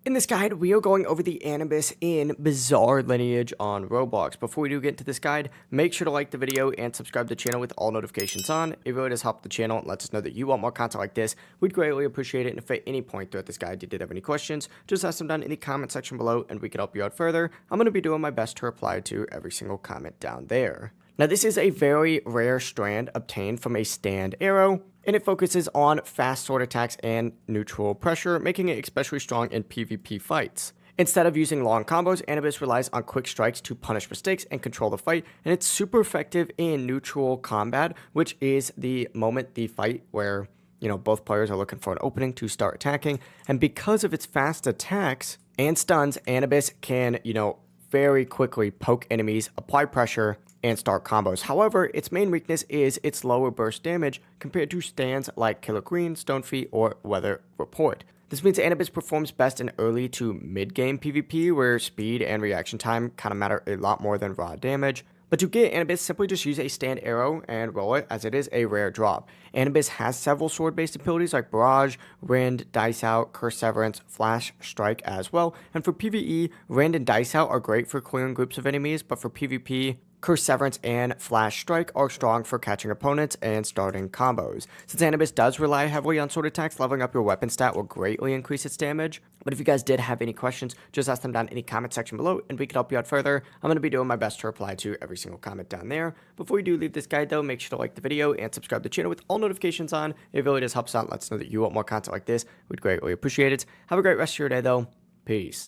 In this guide, we are going over the Anubis in Bizarre Lineage on Roblox. Before we do get into this guide, make sure to like the video and subscribe to the channel with all notifications on. It really does help the channel and lets us know that you want more content like this. We'd greatly appreciate it, and if at any point throughout this guide you did have any questions, just ask them down in the comment section below and we can help you out further. I'm going to be doing my best to reply to every single comment down there. Now, this is a very rare strand obtained from a stand arrow, and it focuses on fast sword attacks and neutral pressure, making it especially strong in PvP fights. Instead of using long combos, Anubis relies on quick strikes to punish mistakes and control the fight, and it's super effective in neutral combat, which is the moment the fight where, both players are looking for an opening to start attacking, and because of its fast attacks and stuns, Anubis can, very quickly poke enemies, apply pressure, and start combos. However, its main weakness is its lower burst damage compared to stands like Killer Queen, Stonefeet, or Weather Report. This means Anubis performs best in early to mid-game PvP, where speed and reaction time kind of matter a lot more than raw damage. But to get Anubis, simply just use a stand arrow and roll it, as it is a rare drop. Anubis has several sword-based abilities like Barrage, Rend, Dice Out, Curse Severance, Flash, Strike as well. And for PvE, Rend and Dice Out are great for clearing groups of enemies, but for PvP, Curse Severance and Flash Strike are strong for catching opponents and starting combos. Since Anubis does rely heavily on sword attacks, leveling up your weapon stat will greatly increase its damage. But if you guys did have any questions, just ask them down in the comment section below and we can help you out further. I'm going to be doing my best to reply to every single comment down there. Before you do leave this guide though, make sure to like the video and subscribe to the channel with all notifications on. It really does help us out and lets us know that you want more content like this. We'd greatly appreciate it. Have a great rest of your day though. Peace.